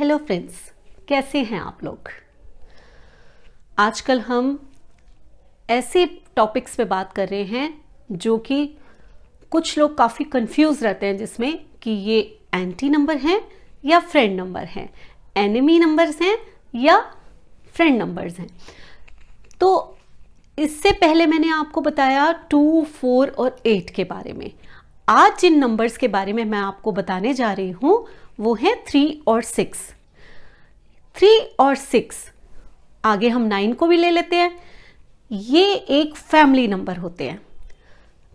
Hello friends, कैसे हैं आप लोग। आजकल हम ऐसे टॉपिक्स पे बात कर रहे हैं जो कि कुछ लोग काफ़ी कंफ्यूज रहते हैं, जिसमें कि ये एंटी नंबर हैं या फ्रेंड नंबर हैं, एनिमी नंबर्स हैं या फ्रेंड नंबर्स हैं। तो इससे पहले मैंने आपको बताया 2, 4 और 8 के बारे में। आज जिन नंबर्स के बारे में मैं आपको बताने जा रही हूँ वो है 3 और 6। 3 और 6, आगे हम 9 को भी ले लेते हैं। ये एक फैमिली नंबर होते हैं।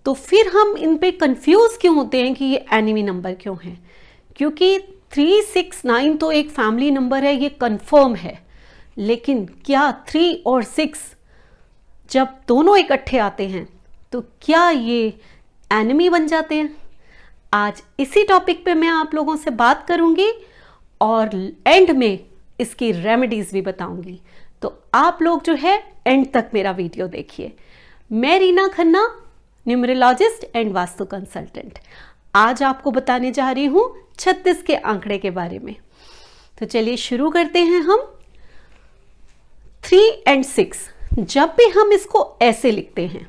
तो फिर हम इन पे कंफ्यूज क्यों होते हैं कि ये एनिमी नंबर क्यों हैं? क्योंकि 3, 6, 9 तो एक फैमिली नंबर है, ये कंफर्म है। लेकिन क्या 3 और 6 जब दोनों इकट्ठे आते हैं तो क्या ये एनिमी बन जाते हैं? आज इसी टॉपिक पे मैं आप लोगों से बात करूंगी और एंड में इसकी रेमेडीज भी बताऊंगी। तो आप लोग जो है एंड तक मेरा वीडियो देखिए। मैं Reena Khanna, numerologist and vastu consultant, आज आपको बताने जा रही हूं 36 के आंकड़े के बारे में। तो चलिए शुरू करते हैं हम। 3 और 6, जब भी हम इसको ऐसे लिखते हैं,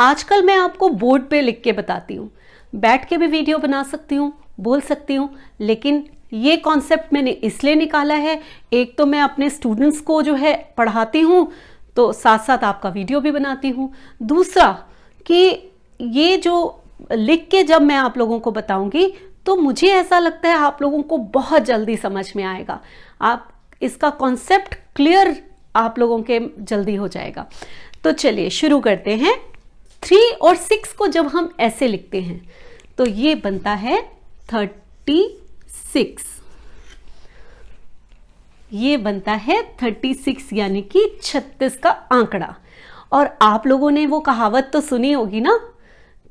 आजकल मैं आपको बोर्ड पे लिख के बताती हूँ, बैठ के भी वीडियो बना सकती हूँ, बोल सकती हूँ, लेकिन ये कॉन्सेप्ट मैंने इसलिए निकाला है, एक तो मैं अपने स्टूडेंट्स को जो है पढ़ाती हूँ, तो साथ साथ आपका वीडियो भी बनाती हूँ। दूसरा कि ये जो लिख के जब मैं आप लोगों को बताऊंगी तो मुझे ऐसा लगता है आप लोगों को बहुत जल्दी समझ में आएगा, आप इसका कॉन्सेप्ट क्लियर आप लोगों के जल्दी हो जाएगा। तो चलिए शुरू करते हैं। 3 और 6 को जब हम ऐसे लिखते हैं तो ये बनता है 36। ये बनता है 36 यानी कि 36 का आंकड़ा। और आप लोगों ने वो कहावत तो सुनी होगी ना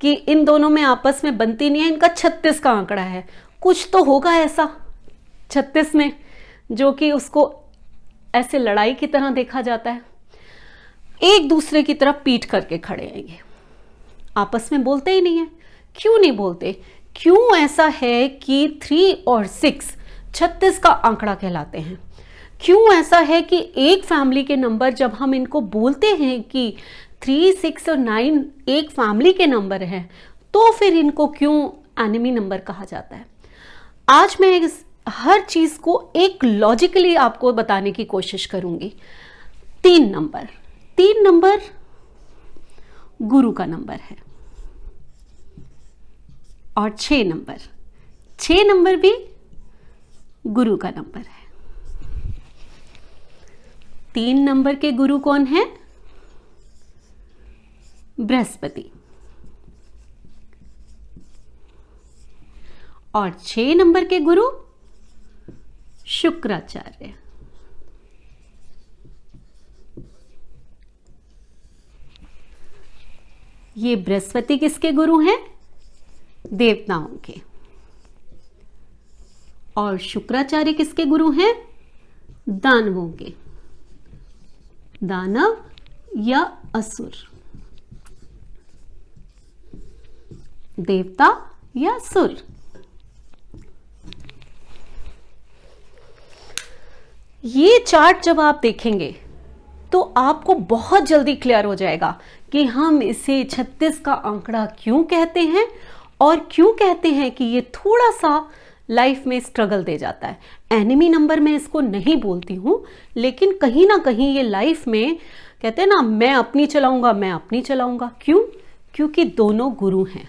कि इन दोनों में आपस में बनती नहीं है, इनका 36 का आंकड़ा है। कुछ तो होगा ऐसा 36 में जो कि उसको ऐसे लड़ाई की तरह देखा जाता है। एक दूसरे की तरफ पीठ करके खड़े हैं, ये आपस में बोलते ही नहीं है। क्यों नहीं बोलते? क्यों ऐसा है कि 3 और 6 36 का आंकड़ा कहलाते हैं? क्यों ऐसा है कि एक फैमिली के नंबर जब हम इनको बोलते हैं कि 3, 6 और 9 एक फैमिली के नंबर हैं, तो फिर इनको क्यों एनिमी नंबर कहा जाता है? आज मैं इस हर चीज को एक लॉजिकली आपको बताने की कोशिश करूंगी। 3 नंबर गुरु का नंबर है और 6 नंबर भी गुरु का नंबर है। 3 नंबर के गुरु कौन है? बृहस्पति। और 6 नंबर के गुरु शुक्राचार्य। ये बृहस्पति किसके गुरु हैं? देवताओं के। और शुक्राचार्य किसके गुरु हैं? दानवों के। दानव या असुर, देवता या सुर। ये चार्ट जब आप देखेंगे तो आपको बहुत जल्दी क्लियर हो जाएगा कि हम इसे 36 का आंकड़ा क्यों कहते हैं और क्यों कहते हैं कि ये थोड़ा सा लाइफ में स्ट्रगल दे जाता है। एनिमी नंबर में इसको नहीं बोलती हूँ, लेकिन कहीं ना कहीं ये लाइफ में कहते हैं ना, मैं अपनी चलाऊंगा। क्यों? क्योंकि दोनों गुरु हैं।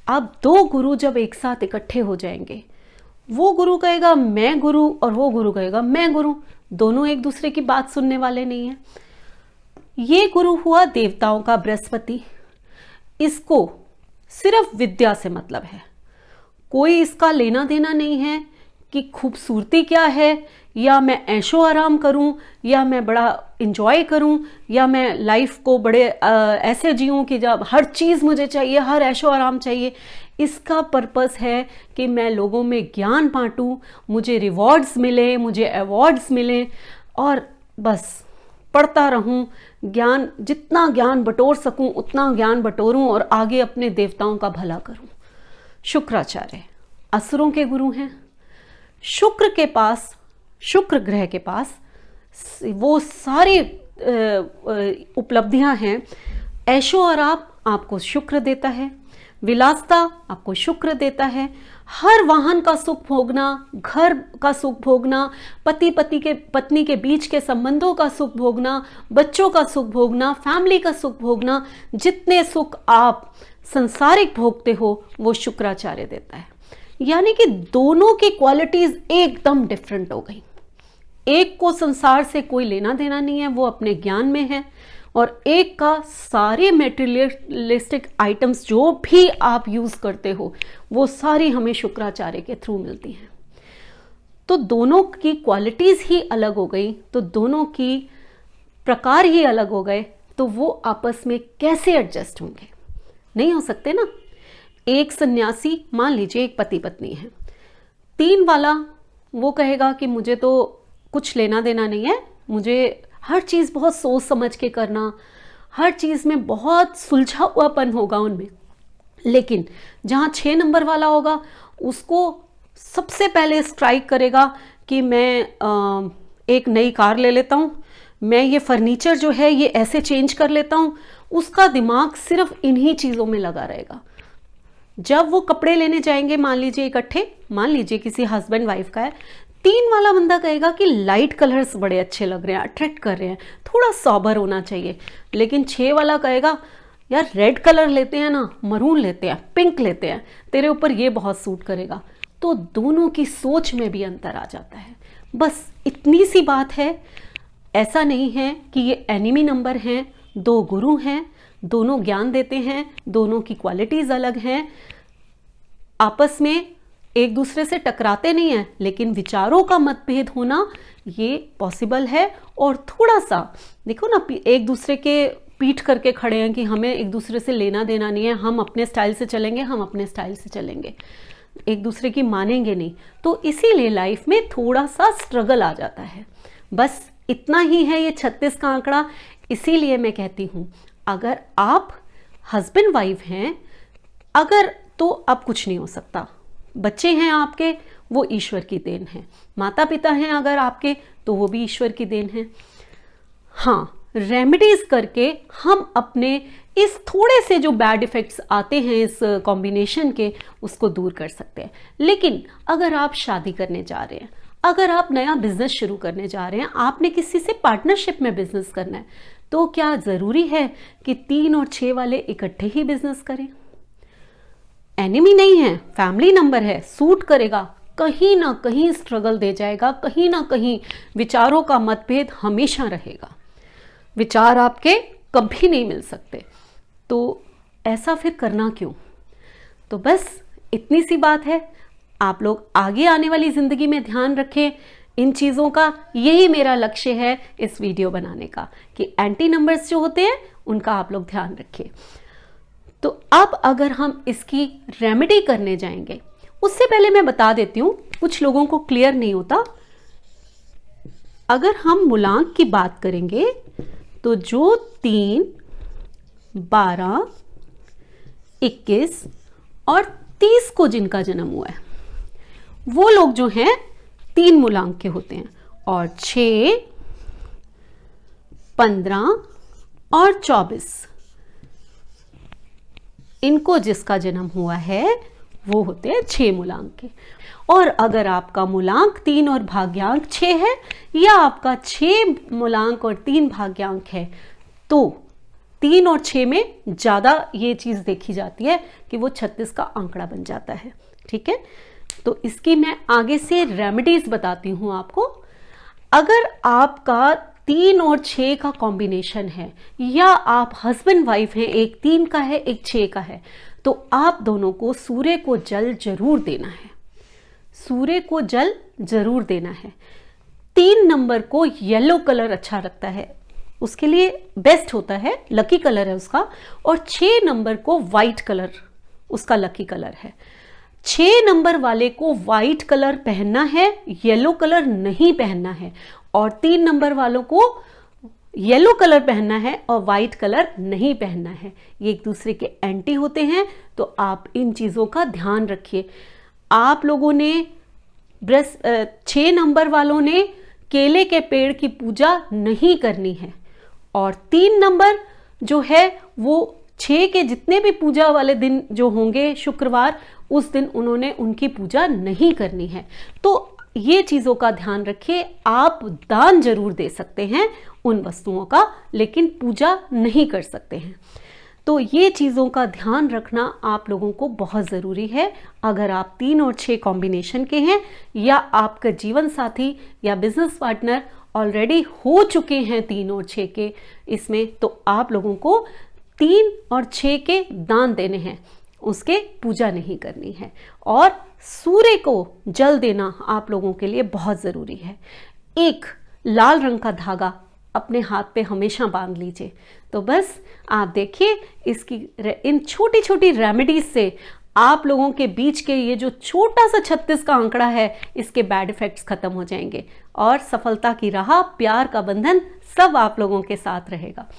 अब 2 गुरु जब एक साथ इकट्ठे हो जाएंगे, वो गुरु कहेगा मैं गुरु और वो गुरु कहेगा मैं गुरु, दोनों एक दूसरे की बात सुनने वाले नहीं है। ये गुरु हुआ देवताओं का बृहस्पति। इसको सिर्फ विद्या से मतलब है, कोई इसका लेना देना नहीं है कि खूबसूरती क्या है, या मैं ऐशो आराम करूं, या मैं बड़ा इंजॉय करूं, या मैं लाइफ को बड़े ऐसे जीऊं कि जब हर चीज़ मुझे चाहिए, हर ऐशो आराम चाहिए। इसका पर्पस है कि मैं लोगों में ज्ञान बांटूं, मुझे रिवॉर्ड्स मिले, मुझे अवार्ड्स मिले, और बस पढ़ता रहूं, ज्ञान जितना ज्ञान बटोर सकूं उतना ज्ञान बटोरूं और आगे अपने देवताओं का भला करूं। शुक्राचार्य असुरों के गुरु हैं। शुक्र के पास, शुक्र ग्रह के पास वो सारी उपलब्धियां हैं। ऐशो आराम आपको शुक्र देता है, विलासता आपको शुक्र देता है, हर वाहन का सुख भोगना, घर का सुख भोगना, पत्नी के बीच के संबंधों का सुख भोगना, बच्चों का सुख भोगना, फैमिली का सुख भोगना, जितने सुख आप संसारिक भोगते हो वो शुक्राचार्य देता है। यानी कि दोनों की क्वालिटीज एकदम डिफरेंट हो गई। एक को संसार से कोई लेना देना नहीं है, वो अपने ज्ञान में है, और एक का सारे मेटेरियलिस्टिक आइटम्स जो भी आप यूज करते हो वो सारी हमें शुक्राचार्य के थ्रू मिलती हैं। तो दोनों की क्वालिटीज ही अलग हो गई, तो दोनों की प्रकार ही अलग हो गए, तो वो आपस में कैसे एडजस्ट होंगे? नहीं हो सकते ना। एक सन्यासी, मान लीजिए एक पति पत्नी है, 3 वाला वो कहेगा कि मुझे तो कुछ लेना देना नहीं है, मुझे हर चीज़ बहुत सोच समझ के करना, हर चीज़ में बहुत सुलझा हुआपन होगा उनमें। लेकिन जहाँ 6 नंबर वाला होगा उसको सबसे पहले स्ट्राइक करेगा कि मैं एक नई कार ले लेता हूँ, मैं ये फर्नीचर जो है ये ऐसे चेंज कर लेता हूँ। उसका दिमाग सिर्फ इन्हीं चीज़ों में लगा रहेगा। जब वो कपड़े लेने जाएंगे, मान लीजिए इकट्ठे, मान लीजिए किसी हस्बैंड वाइफ का है, 3 वाला बंदा कहेगा कि लाइट कलर्स बड़े अच्छे लग रहे हैं, अट्रैक्ट कर रहे हैं, थोड़ा सॉबर होना चाहिए। लेकिन 6 वाला कहेगा यार रेड कलर लेते हैं ना, मरून लेते हैं, पिंक लेते हैं, तेरे ऊपर ये बहुत सूट करेगा। तो दोनों की सोच में भी अंतर आ जाता है। बस इतनी सी बात है। ऐसा नहीं है कि ये एनिमी नंबर हैं, 2 गुरु हैं, दोनों ज्ञान देते हैं, दोनों की क्वालिटीज अलग हैं, आपस में एक दूसरे से टकराते नहीं हैं, लेकिन विचारों का मतभेद होना ये पॉसिबल है। और थोड़ा सा देखो ना, एक दूसरे के पीठ करके खड़े हैं कि हमें एक दूसरे से लेना देना नहीं है, हम अपने स्टाइल से चलेंगे, हम अपने स्टाइल से चलेंगे, एक दूसरे की मानेंगे नहीं। तो इसीलिए लाइफ में थोड़ा सा स्ट्रगल आ जाता है। बस इतना ही है ये 36 का आंकड़ा। इसीलिए मैं कहती हूँ अगर आप हस्बैंड वाइफ हैं, अगर तो अब कुछ नहीं हो सकता। बच्चे हैं आपके, वो ईश्वर की देन है। माता पिता हैं अगर आपके, तो वो भी ईश्वर की देन है। हाँ, रेमेडीज करके हम अपने इस थोड़े से जो बैड इफेक्ट्स आते हैं इस कॉम्बिनेशन के, उसको दूर कर सकते हैं। लेकिन अगर आप शादी करने जा रहे हैं, अगर आप नया बिजनेस शुरू करने जा रहे हैं, आपने किसी से पार्टनरशिप में बिजनेस करना है, तो क्या जरूरी है कि 3 और 6 वाले इकट्ठे ही बिजनेस करें? एनिमी नहीं है, फैमिली नंबर है, सूट करेगा, कहीं ना कहीं स्ट्रगल दे जाएगा, कहीं ना कहीं विचारों का मतभेद हमेशा रहेगा, विचार आपके कभी नहीं मिल सकते। तो ऐसा फिर करना क्यों? तो बस इतनी सी बात है। आप लोग आगे आने वाली जिंदगी में ध्यान रखें इन चीज़ों का। यही मेरा लक्ष्य है इस वीडियो बनाने का, कि एंटी नंबर्स जो होते हैं उनका आप लोग ध्यान रखें। तो अब अगर हम इसकी रेमेडी करने जाएंगे, उससे पहले मैं बता देती हूँ, कुछ लोगों को क्लियर नहीं होता। अगर हम मूलांक की बात करेंगे तो जो 3, 12, 21 और 30 को जिनका जन्म हुआ है, वो लोग जो हैं 3 मूलांक के होते हैं। और 6, 15 और 24, इनको जिसका जन्म हुआ है वो होते हैं 6 मूलांक के। और अगर आपका मूलांक 3 और भाग्यांक 6 है, या आपका 6 मूलांक और 3 भाग्यांक है, तो 3 और 6 में ज़्यादा ये चीज़ देखी जाती है कि वो 36 का आंकड़ा बन जाता है। ठीक है, तो इसकी मैं आगे से रेमेडीज बताती हूँ आपको। अगर आपका 3 और 6 का कॉम्बिनेशन है, या आप हस्बैंड वाइफ हैं, एक 3 का है एक 6 का है, तो आप दोनों को सूर्य को जल जरूर देना है। सूर्य को जल जरूर देना है। 3 नंबर को येलो कलर अच्छा लगता है, उसके लिए बेस्ट होता है, लकी कलर है उसका। और 6 नंबर को वाइट कलर उसका लकी कलर है। 6 नंबर वाले को वाइट कलर पहनना है, येलो कलर नहीं पहनना है। और 3 नंबर वालों को येलो कलर पहनना है और वाइट कलर नहीं पहनना है। ये एक दूसरे के एंटी होते हैं, तो आप इन चीज़ों का ध्यान रखिए। आप लोगों ने 6 नंबर वालों ने केले के पेड़ की पूजा नहीं करनी है, और 3 नंबर जो है वो 6 के जितने भी पूजा वाले दिन जो होंगे शुक्रवार, उस दिन उन्होंने उनकी पूजा नहीं करनी है। तो ये चीज़ों का ध्यान रखिए। आप दान जरूर दे सकते हैं उन वस्तुओं का, लेकिन पूजा नहीं कर सकते हैं। तो ये चीज़ों का ध्यान रखना आप लोगों को बहुत ज़रूरी है। अगर आप 3 और 6 कॉम्बिनेशन के हैं, या आपका जीवन साथी या बिजनेस पार्टनर ऑलरेडी हो चुके हैं 3 और 6 के इसमें, तो आप लोगों को 3 और 6 के दान देने हैं, उसके पूजा नहीं करनी है। और सूर्य को जल देना आप लोगों के लिए बहुत ज़रूरी है। एक लाल रंग का धागा अपने हाथ पे हमेशा बांध लीजिए। तो बस आप देखिए, इसकी इन छोटी छोटी रेमेडीज से आप लोगों के बीच के ये जो छोटा सा 36 का आंकड़ा है, इसके बैड इफेक्ट्स खत्म हो जाएंगे, और सफलता की राह, प्यार का बंधन सब आप लोगों के साथ रहेगा।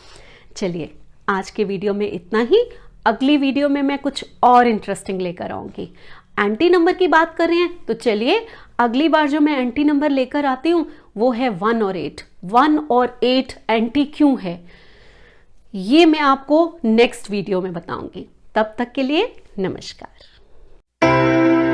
चलिए, आज के वीडियो में इतना ही। अगली वीडियो में मैं कुछ और इंटरेस्टिंग लेकर आऊंगी। एंटी नंबर की बात कर रहे हैं, तो चलिए अगली बार जो मैं एंटी नंबर लेकर आती हूँ वो है 1 और 8। 1 और 8 एंटी क्यों है, ये मैं आपको नेक्स्ट वीडियो में बताऊंगी। तब तक के लिए नमस्कार।